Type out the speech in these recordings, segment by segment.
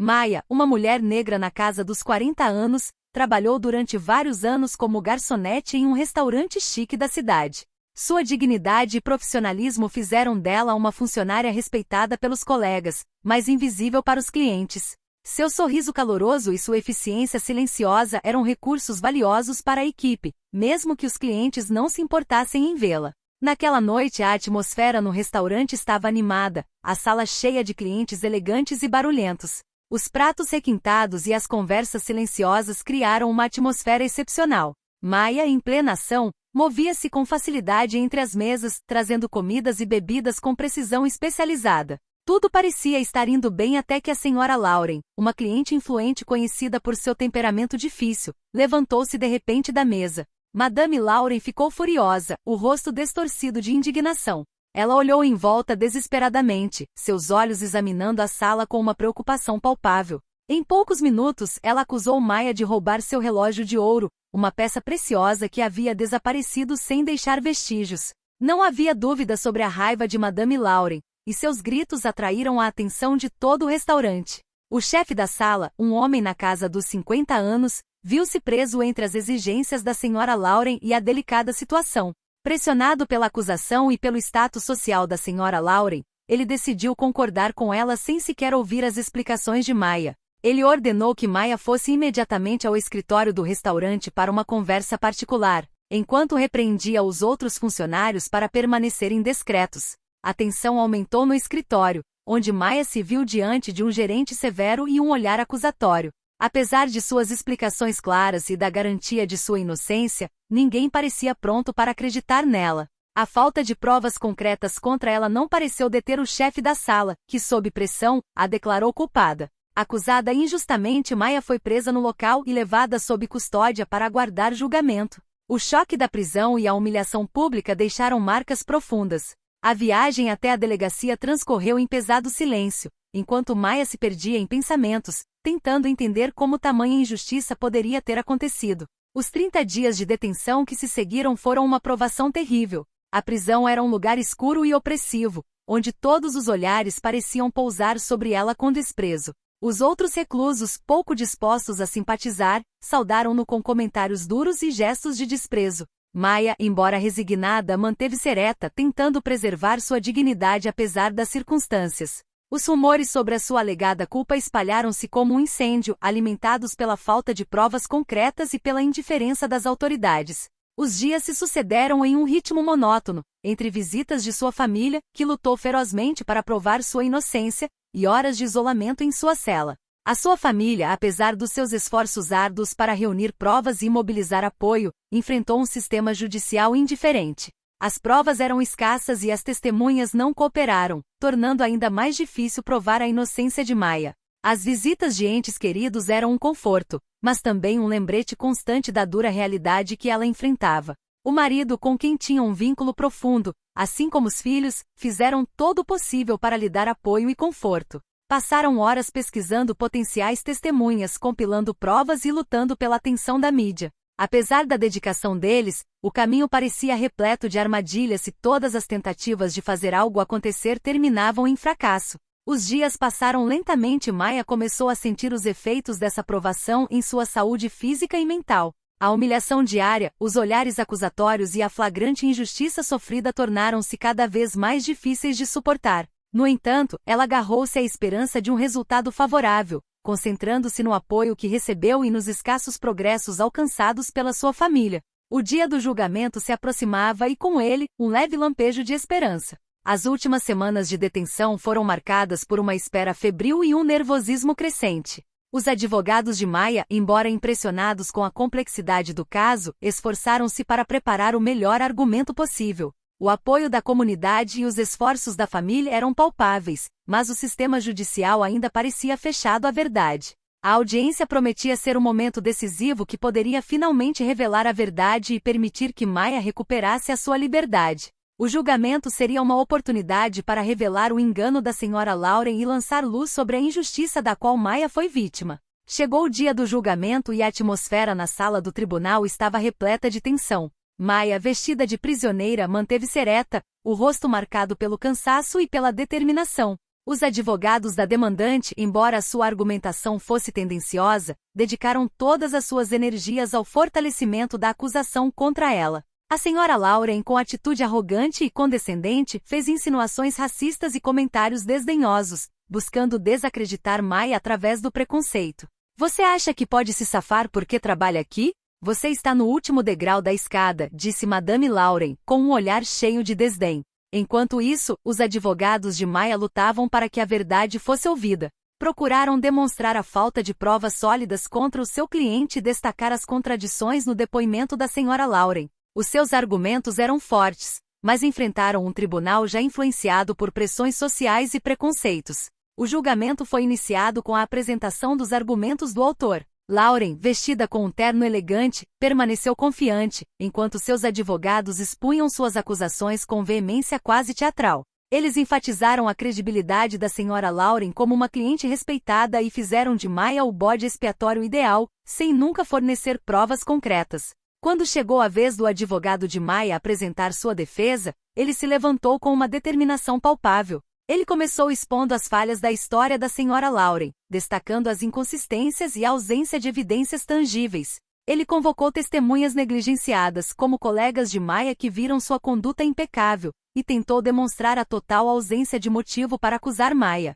Maia, uma mulher negra na casa dos 40 anos, trabalhou durante vários anos como garçonete em um restaurante chique da cidade. Sua dignidade e profissionalismo fizeram dela uma funcionária respeitada pelos colegas, mas invisível para os clientes. Seu sorriso caloroso e sua eficiência silenciosa eram recursos valiosos para a equipe, mesmo que os clientes não se importassem em vê-la. Naquela noite a atmosfera no restaurante estava animada, a sala cheia de clientes elegantes e barulhentos. Os pratos requintados e as conversas silenciosas criaram uma atmosfera excepcional. Maia, em plena ação, movia-se com facilidade entre as mesas, trazendo comidas e bebidas com precisão especializada. Tudo parecia estar indo bem até que a senhora Lauren, uma cliente influente conhecida por seu temperamento difícil, levantou-se de repente da mesa. Madame Lauren ficou furiosa, o rosto distorcido de indignação. Ela olhou em volta desesperadamente, seus olhos examinando a sala com uma preocupação palpável. Em poucos minutos, ela acusou Maia de roubar seu relógio de ouro, uma peça preciosa que havia desaparecido sem deixar vestígios. Não havia dúvida sobre a raiva de Madame Lauren, e seus gritos atraíram a atenção de todo o restaurante. O chefe da sala, um homem na casa dos 50 anos, viu-se preso entre as exigências da senhora Lauren e a delicada situação. Pressionado pela acusação e pelo status social da senhora Lauren, ele decidiu concordar com ela sem sequer ouvir as explicações de Maia. Ele ordenou que Maia fosse imediatamente ao escritório do restaurante para uma conversa particular, enquanto repreendia os outros funcionários para permanecerem discretos. A tensão aumentou no escritório, onde Maia se viu diante de um gerente severo e um olhar acusatório. Apesar de suas explicações claras e da garantia de sua inocência, ninguém parecia pronto para acreditar nela. A falta de provas concretas contra ela não pareceu deter o chefe da sala, que, sob pressão, a declarou culpada. Acusada injustamente, Maia foi presa no local e levada sob custódia para aguardar julgamento. O choque da prisão e a humilhação pública deixaram marcas profundas. A viagem até a delegacia transcorreu em pesado silêncio, enquanto Maia se perdia em pensamentos, tentando entender como tamanha injustiça poderia ter acontecido. Os 30 dias de detenção que se seguiram foram uma provação terrível. A prisão era um lugar escuro e opressivo, onde todos os olhares pareciam pousar sobre ela com desprezo. Os outros reclusos, pouco dispostos a simpatizar, saudaram-no com comentários duros e gestos de desprezo. Maia, embora resignada, manteve-se ereta, tentando preservar sua dignidade apesar das circunstâncias. Os rumores sobre a sua alegada culpa espalharam-se como um incêndio, alimentados pela falta de provas concretas e pela indiferença das autoridades. Os dias se sucederam em um ritmo monótono, entre visitas de sua família, que lutou ferozmente para provar sua inocência, e horas de isolamento em sua cela. A sua família, apesar dos seus esforços árduos para reunir provas e mobilizar apoio, enfrentou um sistema judicial indiferente. As provas eram escassas e as testemunhas não cooperaram, tornando ainda mais difícil provar a inocência de Maia. As visitas de entes queridos eram um conforto, mas também um lembrete constante da dura realidade que ela enfrentava. O marido, com quem tinha um vínculo profundo, assim como os filhos, fizeram todo o possível para lhe dar apoio e conforto. Passaram horas pesquisando potenciais testemunhas, compilando provas e lutando pela atenção da mídia. Apesar da dedicação deles, o caminho parecia repleto de armadilhas e todas as tentativas de fazer algo acontecer terminavam em fracasso. Os dias passaram lentamente e Maia começou a sentir os efeitos dessa provação em sua saúde física e mental. A humilhação diária, os olhares acusatórios e a flagrante injustiça sofrida tornaram-se cada vez mais difíceis de suportar. No entanto, ela agarrou-se à esperança de um resultado favorável, concentrando-se no apoio que recebeu e nos escassos progressos alcançados pela sua família. O dia do julgamento se aproximava e, com ele, um leve lampejo de esperança. As últimas semanas de detenção foram marcadas por uma espera febril e um nervosismo crescente. Os advogados de Maia, embora impressionados com a complexidade do caso, esforçaram-se para preparar o melhor argumento possível. O apoio da comunidade e os esforços da família eram palpáveis, mas o sistema judicial ainda parecia fechado à verdade. A audiência prometia ser um momento decisivo que poderia finalmente revelar a verdade e permitir que Maia recuperasse a sua liberdade. O julgamento seria uma oportunidade para revelar o engano da senhora Lauren e lançar luz sobre a injustiça da qual Maia foi vítima. Chegou o dia do julgamento e a atmosfera na sala do tribunal estava repleta de tensão. Maia, vestida de prisioneira, manteve-se ereta, o rosto marcado pelo cansaço e pela determinação. Os advogados da demandante, embora a sua argumentação fosse tendenciosa, dedicaram todas as suas energias ao fortalecimento da acusação contra ela. A senhora Lauren, com atitude arrogante e condescendente, fez insinuações racistas e comentários desdenhosos, buscando desacreditar Maya através do preconceito. Você acha que pode se safar porque trabalha aqui? Você está no último degrau da escada, disse Madame Lauren, com um olhar cheio de desdém. Enquanto isso, os advogados de Maya lutavam para que a verdade fosse ouvida. Procuraram demonstrar a falta de provas sólidas contra o seu cliente e destacar as contradições no depoimento da senhora Lauren. Os seus argumentos eram fortes, mas enfrentaram um tribunal já influenciado por pressões sociais e preconceitos. O julgamento foi iniciado com a apresentação dos argumentos do autor. Lauren, vestida com um terno elegante, permaneceu confiante, enquanto seus advogados expunham suas acusações com veemência quase teatral. Eles enfatizaram a credibilidade da senhora Lauren como uma cliente respeitada e fizeram de Maya o bode expiatório ideal, sem nunca fornecer provas concretas. Quando chegou a vez do advogado de Maya apresentar sua defesa, ele se levantou com uma determinação palpável. Ele começou expondo as falhas da história da senhora Lauren, destacando as inconsistências e a ausência de evidências tangíveis. Ele convocou testemunhas negligenciadas, como colegas de Maya que viram sua conduta impecável, e tentou demonstrar a total ausência de motivo para acusar Maya.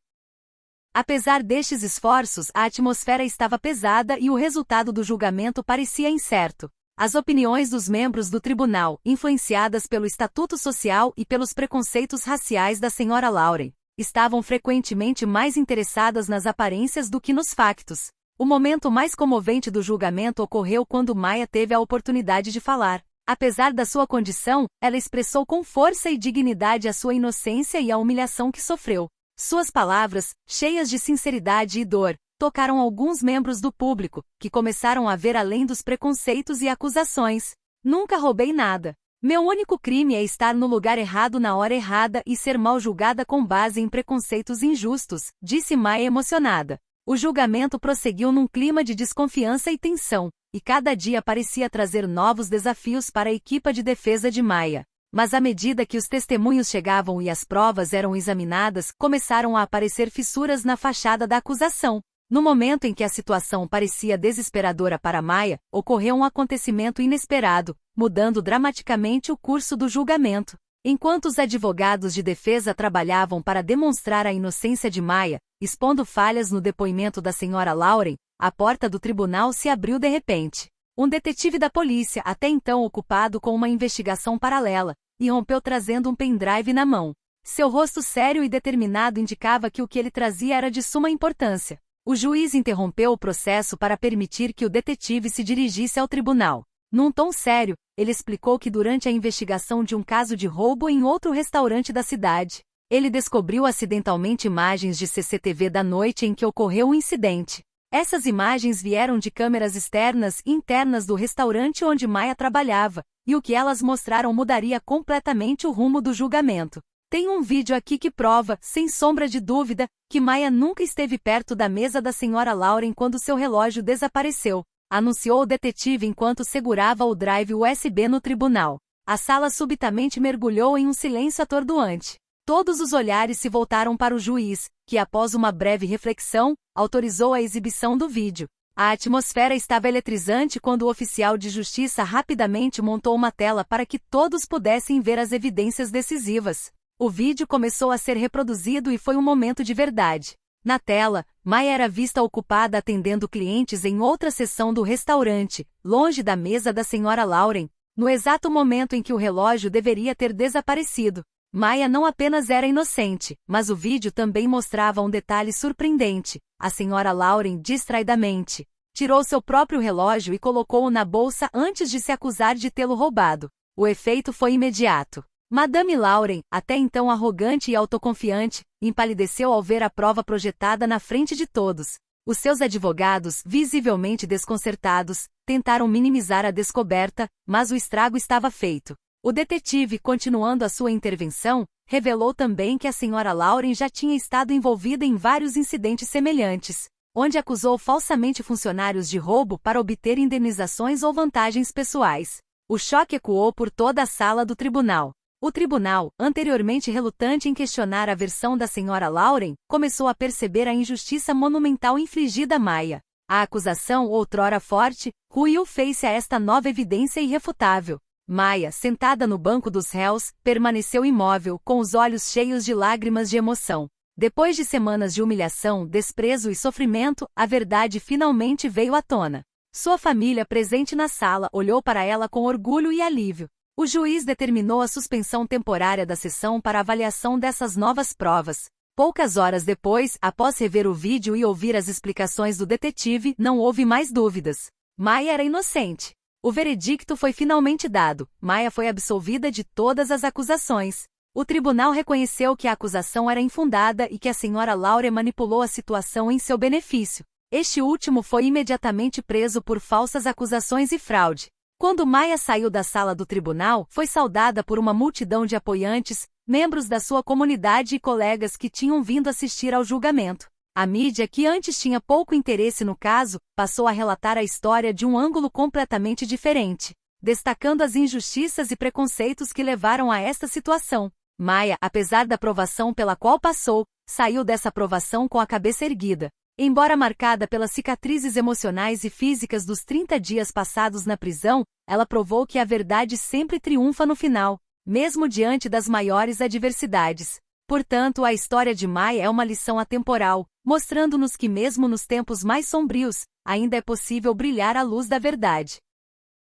Apesar destes esforços, a atmosfera estava pesada e o resultado do julgamento parecia incerto. As opiniões dos membros do tribunal, influenciadas pelo estatuto social e pelos preconceitos raciais da senhora Lauren, estavam frequentemente mais interessadas nas aparências do que nos factos. O momento mais comovente do julgamento ocorreu quando Maya teve a oportunidade de falar. Apesar da sua condição, ela expressou com força e dignidade a sua inocência e a humilhação que sofreu. Suas palavras, cheias de sinceridade e dor, tocaram alguns membros do público, que começaram a ver além dos preconceitos e acusações. Nunca roubei nada. Meu único crime é estar no lugar errado na hora errada e ser mal julgada com base em preconceitos injustos, disse Maya emocionada. O julgamento prosseguiu num clima de desconfiança e tensão, e cada dia parecia trazer novos desafios para a equipa de defesa de Maya. Mas à medida que os testemunhos chegavam e as provas eram examinadas, começaram a aparecer fissuras na fachada da acusação. No momento em que a situação parecia desesperadora para Maya, ocorreu um acontecimento inesperado, mudando dramaticamente o curso do julgamento. Enquanto os advogados de defesa trabalhavam para demonstrar a inocência de Maya, expondo falhas no depoimento da senhora Lauren, a porta do tribunal se abriu de repente. Um detetive da polícia, até então ocupado com uma investigação paralela, irrompeu trazendo um pendrive na mão. Seu rosto sério e determinado indicava que o que ele trazia era de suma importância. O juiz interrompeu o processo para permitir que o detetive se dirigisse ao tribunal. Num tom sério, ele explicou que durante a investigação de um caso de roubo em outro restaurante da cidade, ele descobriu acidentalmente imagens de CCTV da noite em que ocorreu o incidente. Essas imagens vieram de câmeras externas e internas do restaurante onde Maya trabalhava, e o que elas mostraram mudaria completamente o rumo do julgamento. Tem um vídeo aqui que prova, sem sombra de dúvida, que Maya nunca esteve perto da mesa da senhora Lauren quando seu relógio desapareceu, anunciou o detetive enquanto segurava o drive USB no tribunal. A sala subitamente mergulhou em um silêncio atordoante. Todos os olhares se voltaram para o juiz, que após uma breve reflexão, autorizou a exibição do vídeo. A atmosfera estava eletrizante quando o oficial de justiça rapidamente montou uma tela para que todos pudessem ver as evidências decisivas. O vídeo começou a ser reproduzido e foi um momento de verdade. Na tela, Maya era vista ocupada atendendo clientes em outra seção do restaurante, longe da mesa da senhora Lauren, no exato momento em que o relógio deveria ter desaparecido. Maya não apenas era inocente, mas o vídeo também mostrava um detalhe surpreendente. A senhora Lauren, distraidamente, tirou seu próprio relógio e colocou-o na bolsa antes de se acusar de tê-lo roubado. O efeito foi imediato. Madame Lauren, até então arrogante e autoconfiante, empalideceu ao ver a prova projetada na frente de todos. Os seus advogados, visivelmente desconcertados, tentaram minimizar a descoberta, mas o estrago estava feito. O detetive, continuando a sua intervenção, revelou também que a senhora Lauren já tinha estado envolvida em vários incidentes semelhantes, onde acusou falsamente funcionários de roubo para obter indenizações ou vantagens pessoais. O choque ecoou por toda a sala do tribunal. O tribunal, anteriormente relutante em questionar a versão da senhora Lauren, começou a perceber a injustiça monumental infligida a Maya. A acusação, outrora forte, ruiu face a esta nova evidência irrefutável. Maya, sentada no banco dos réus, permaneceu imóvel, com os olhos cheios de lágrimas de emoção. Depois de semanas de humilhação, desprezo e sofrimento, a verdade finalmente veio à tona. Sua família, presente na sala, olhou para ela com orgulho e alívio. O juiz determinou a suspensão temporária da sessão para avaliação dessas novas provas. Poucas horas depois, após rever o vídeo e ouvir as explicações do detetive, não houve mais dúvidas. Maya era inocente. O veredicto foi finalmente dado. Maya foi absolvida de todas as acusações. O tribunal reconheceu que a acusação era infundada e que a senhora Lauren manipulou a situação em seu benefício. Este último foi imediatamente preso por falsas acusações e fraude. Quando Maya saiu da sala do tribunal, foi saudada por uma multidão de apoiantes, membros da sua comunidade e colegas que tinham vindo assistir ao julgamento. A mídia, que antes tinha pouco interesse no caso, passou a relatar a história de um ângulo completamente diferente, destacando as injustiças e preconceitos que levaram a esta situação. Maya, apesar da provação pela qual passou, saiu dessa provação com a cabeça erguida. Embora marcada pelas cicatrizes emocionais e físicas dos 30 dias passados na prisão, ela provou que a verdade sempre triunfa no final, mesmo diante das maiores adversidades. Portanto, a história de Maya é uma lição atemporal, mostrando-nos que mesmo nos tempos mais sombrios, ainda é possível brilhar à luz da verdade.